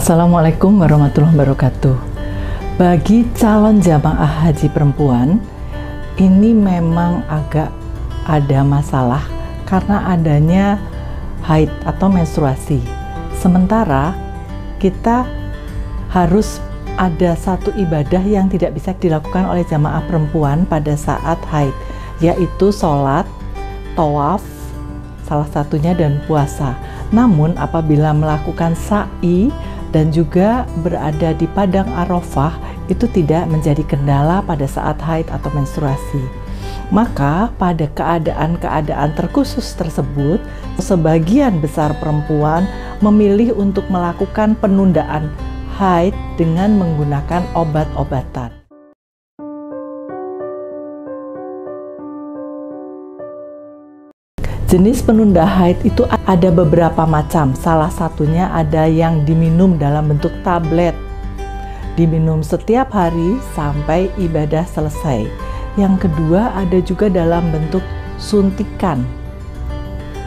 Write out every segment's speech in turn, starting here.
Assalamualaikum warahmatullahi wabarakatuh. Bagi calon jamaah haji perempuan, ini memang agak ada masalah karena adanya haid atau menstruasi. Sementara kita harus ada satu ibadah yang tidak bisa dilakukan oleh jamaah perempuan pada saat haid, yaitu sholat, tawaf, salah satunya, dan puasa. Namun apabila melakukan sa'i dan juga berada di padang Arafah, itu tidak menjadi kendala pada saat haid atau menstruasi. Maka pada keadaan-keadaan terkhusus tersebut, sebagian besar perempuan memilih untuk melakukan penundaan haid dengan menggunakan obat-obatan. Jenis penunda haid itu ada beberapa macam. Salah satunya ada yang diminum dalam bentuk tablet, diminum setiap hari sampai ibadah selesai. Yang kedua ada juga dalam bentuk suntikan,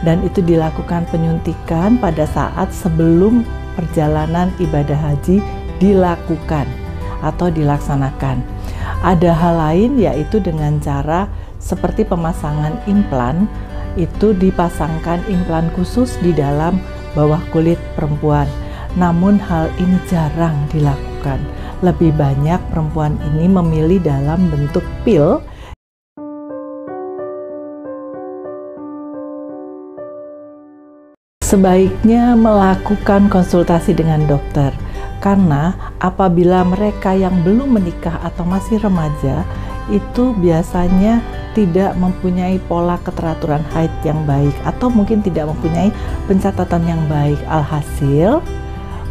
dan itu dilakukan penyuntikan pada saat sebelum perjalanan ibadah haji dilakukan atau dilaksanakan. Ada hal lain, yaitu dengan cara seperti pemasangan implan. Itu dipasangkan implan khusus di dalam bawah kulit perempuan. Namun hal ini jarang dilakukan. Lebih banyak perempuan ini memilih dalam bentuk pil. Sebaiknya melakukan konsultasi dengan dokter, karena apabila mereka yang belum menikah atau masih remaja, itu biasanya tidak mempunyai pola keteraturan haid yang baik, atau mungkin tidak mempunyai pencatatan yang baik. Alhasil,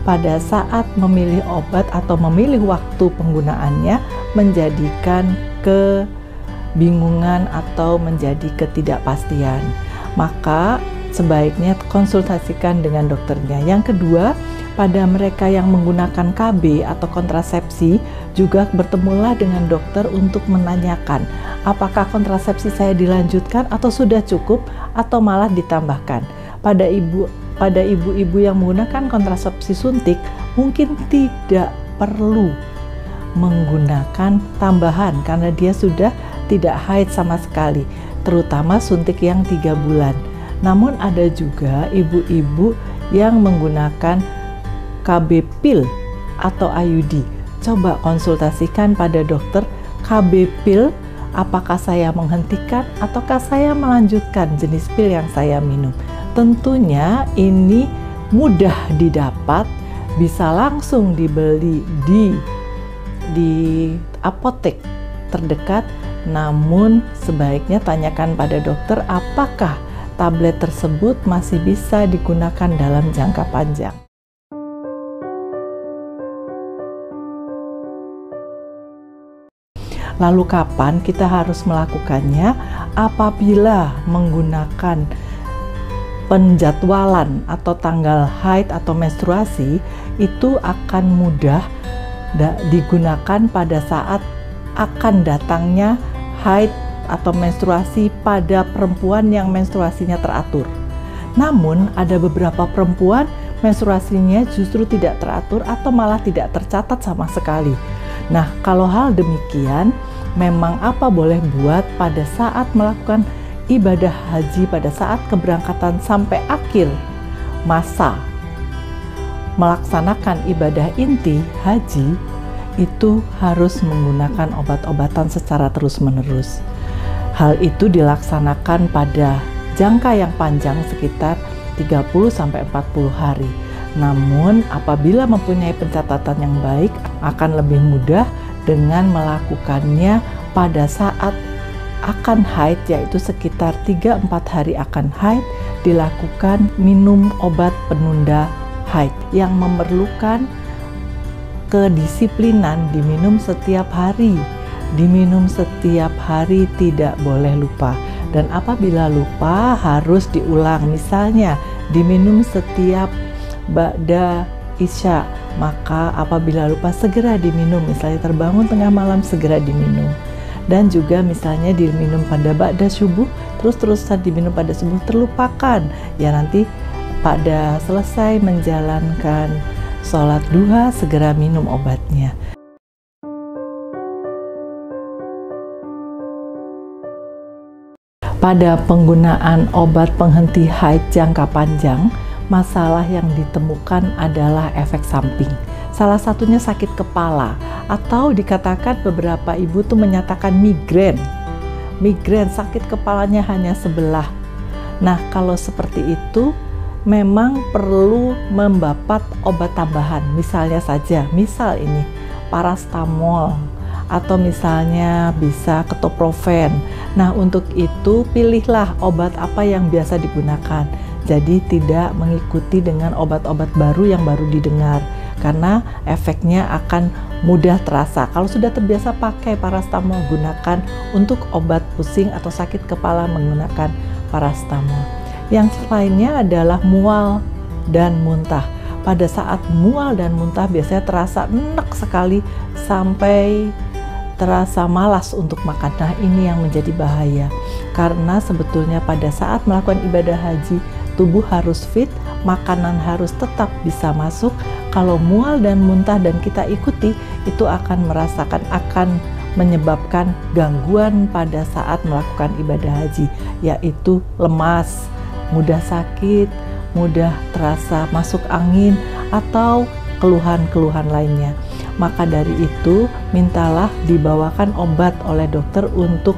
pada saat memilih obat atau memilih waktu penggunaannya menjadikan kebingungan atau menjadi ketidakpastian. Maka sebaiknya konsultasikan dengan dokternya. Yang kedua, pada mereka yang menggunakan KB atau kontrasepsi, juga bertemulah dengan dokter untuk menanyakan apakah kontrasepsi saya dilanjutkan atau sudah cukup atau malah ditambahkan. Pada ibu-ibu yang menggunakan kontrasepsi suntik mungkin tidak perlu menggunakan tambahan karena dia sudah tidak haid sama sekali, terutama suntik yang 3 bulan. Namun ada juga ibu-ibu yang menggunakan KB pil atau IUD. Coba konsultasikan pada dokter, KB pil, apakah saya menghentikan ataukah saya melanjutkan jenis pil yang saya minum. Tentunya ini mudah didapat, bisa langsung dibeli di apotek terdekat. Namun sebaiknya tanyakan pada dokter apakah tablet tersebut masih bisa digunakan dalam jangka panjang. Lalu kapan kita harus melakukannya? Apabila menggunakan penjadwalan atau tanggal haid atau menstruasi, itu akan mudah digunakan pada saat akan datangnya haid atau menstruasi pada perempuan yang menstruasinya teratur. Namun ada beberapa perempuan menstruasinya justru tidak teratur atau malah tidak tercatat sama sekali. Nah, kalau hal demikian, memang apa boleh buat pada saat melakukan ibadah haji, pada saat keberangkatan sampai akhir masa melaksanakan ibadah inti haji, itu harus menggunakan obat-obatan secara terus-menerus. Hal itu dilaksanakan pada jangka yang panjang sekitar 30-40 hari. Namun apabila mempunyai pencatatan yang baik, akan lebih mudah dengan melakukannya pada saat akan haid, yaitu sekitar 3-4 hari akan haid, dilakukan minum obat penunda haid yang memerlukan kedisiplinan, diminum setiap hari. Diminum setiap hari, tidak boleh lupa. Dan apabila lupa harus diulang, misalnya diminum setiap ba'da isya, maka apabila lupa segera diminum, misalnya terbangun tengah malam segera diminum. Dan juga misalnya diminum pada ba'da subuh, terus-terusan diminum pada subuh, terlupakan, ya nanti pada selesai menjalankan sholat duha, segera minum obatnya. Pada penggunaan obat penghenti haid jangka panjang, masalah yang ditemukan adalah efek samping. Salah satunya sakit kepala, atau dikatakan beberapa ibu tuh menyatakan migrain. Migrain, sakit kepalanya hanya sebelah. Nah, kalau seperti itu memang perlu membapat obat tambahan. Misalnya saja, misal ini parastamol, atau misalnya bisa ketoprofen. Nah, untuk itu pilihlah obat apa yang biasa digunakan. Jadi tidak mengikuti dengan obat-obat baru yang baru didengar, karena efeknya akan mudah terasa. Kalau sudah terbiasa pakai parastamol, gunakan untuk obat pusing atau sakit kepala menggunakan parastamol. Yang lainnya adalah mual dan muntah. Pada saat mual dan muntah biasanya terasa enak sekali sampai terasa malas untuk makan. Nah, ini yang menjadi bahaya, karena sebetulnya pada saat melakukan ibadah haji, tubuh harus fit, makanan harus tetap bisa masuk. Kalau mual dan muntah dan kita ikuti, itu akan menyebabkan gangguan pada saat melakukan ibadah haji, yaitu lemas, mudah sakit, mudah terasa masuk angin, atau keluhan-keluhan lainnya. Maka dari itu, mintalah dibawakan obat oleh dokter untuk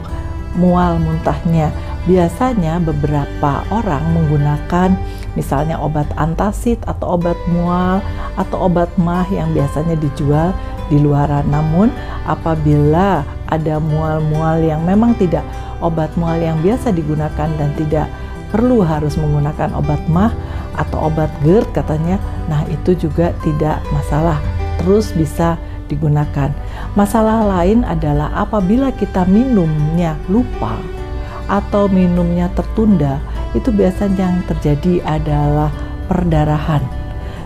mual muntahnya. Biasanya beberapa orang menggunakan misalnya obat antasid atau obat mual atau obat mah yang biasanya dijual di luaran. Namun apabila ada mual-mual yang memang tidak obat mual yang biasa digunakan dan tidak perlu harus menggunakan obat mah atau obat GERD katanya, nah itu juga tidak masalah, terus bisa digunakan. Masalah lain adalah apabila kita minumnya lupa atau minumnya tertunda, itu biasanya yang terjadi adalah perdarahan.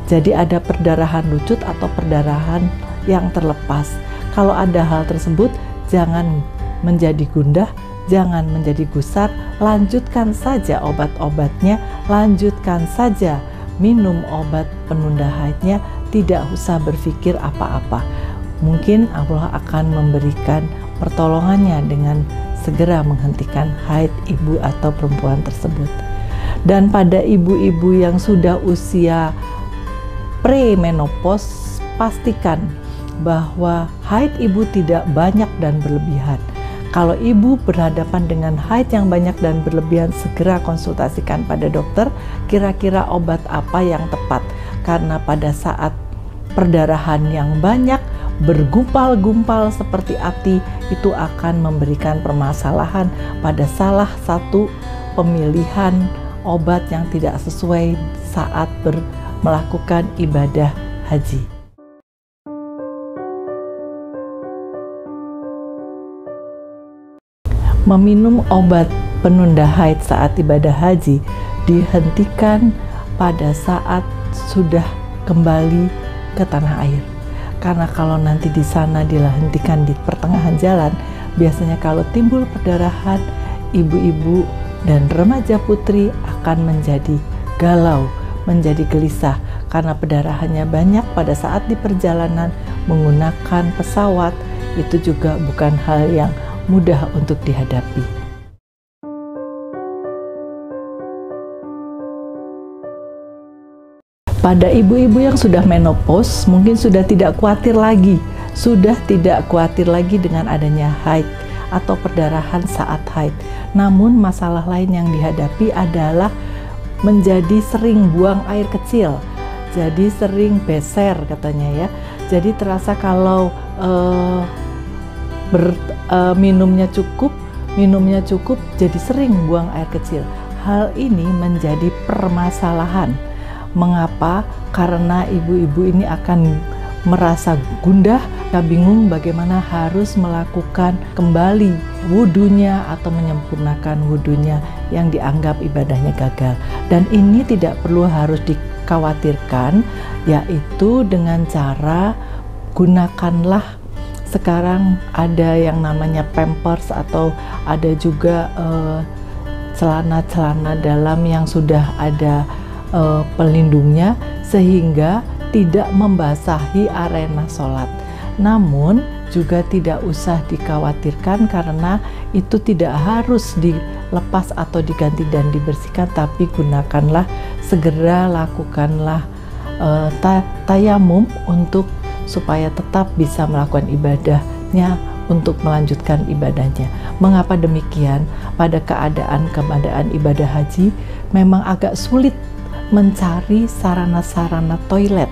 Jadi ada perdarahan lucut atau perdarahan yang terlepas. Kalau ada hal tersebut, jangan menjadi gundah, jangan menjadi gusar, lanjutkan saja obat-obatnya, lanjutkan saja minum obat penunda haidnya, tidak usah berpikir apa-apa. Mungkin Allah akan memberikan pertolongannya dengan segera menghentikan haid ibu atau perempuan tersebut. Dan pada ibu-ibu yang sudah usia premenopause, pastikan bahwa haid ibu tidak banyak dan berlebihan. Kalau ibu berhadapan dengan haid yang banyak dan berlebihan, segera konsultasikan pada dokter kira-kira obat apa yang tepat. Karena pada saat perdarahan yang banyak, bergumpal-gumpal seperti api, itu akan memberikan permasalahan pada salah satu pemilihan obat yang tidak sesuai saat melakukan ibadah haji. Meminum obat penunda haid saat ibadah haji dihentikan pada saat sudah kembali ke tanah air. Karena kalau nanti di sana dihentikan di pertengahan jalan, biasanya kalau timbul perdarahan, ibu-ibu dan remaja putri akan menjadi galau, menjadi gelisah karena perdarahannya banyak pada saat di perjalanan menggunakan pesawat. Itu juga bukan hal yang mudah untuk dihadapi. Pada ibu-ibu yang sudah menopause, mungkin sudah tidak khawatir lagi dengan adanya haid atau perdarahan saat haid. Namun masalah lain yang dihadapi adalah menjadi sering buang air kecil, jadi sering beser katanya ya. Jadi terasa kalau minumnya cukup, jadi sering buang air kecil. Hal ini menjadi permasalahan. Mengapa? Karena ibu-ibu ini akan merasa gundah, bingung bagaimana harus melakukan kembali wudunya atau menyempurnakan wudunya yang dianggap ibadahnya gagal. Dan ini tidak perlu harus dikhawatirkan, yaitu dengan cara gunakanlah sekarang ada yang namanya Pampers atau ada juga celana-celana dalam yang sudah ada pelindungnya, sehingga tidak membasahi arena sholat. Namun juga tidak usah dikhawatirkan karena itu tidak harus dilepas atau diganti dan dibersihkan, tapi gunakanlah, segera lakukanlah tayamum untuk supaya tetap bisa melakukan ibadahnya, untuk melanjutkan ibadahnya. Mengapa demikian? Pada keadaan ibadah haji memang agak sulit mencari sarana-sarana toilet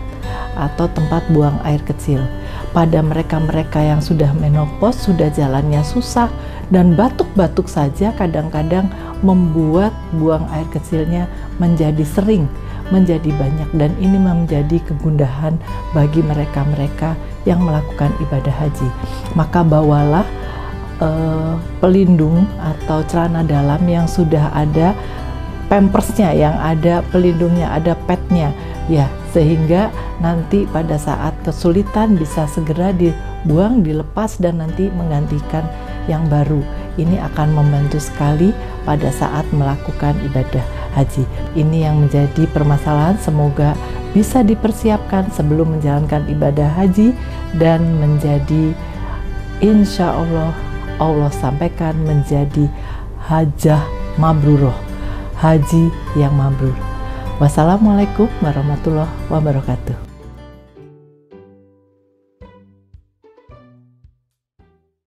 atau tempat buang air kecil. Pada mereka-mereka yang sudah menopause, sudah jalannya susah dan batuk-batuk saja kadang-kadang membuat buang air kecilnya menjadi sering, menjadi banyak, dan ini menjadi kegundahan bagi mereka-mereka yang melakukan ibadah haji. Maka bawalah pelindung atau celana dalam yang sudah ada pampersnya, yang ada pelindungnya, ada padnya ya, sehingga nanti pada saat kesulitan bisa segera dibuang, dilepas, dan nanti menggantikan yang baru. Ini akan membantu sekali pada saat melakukan ibadah haji. Ini yang menjadi permasalahan, semoga bisa dipersiapkan sebelum menjalankan ibadah haji dan menjadi, insya Allah, Allah sampaikan menjadi hajah mabruroh, haji yang mabrur. Wassalamualaikum warahmatullahi wabarakatuh.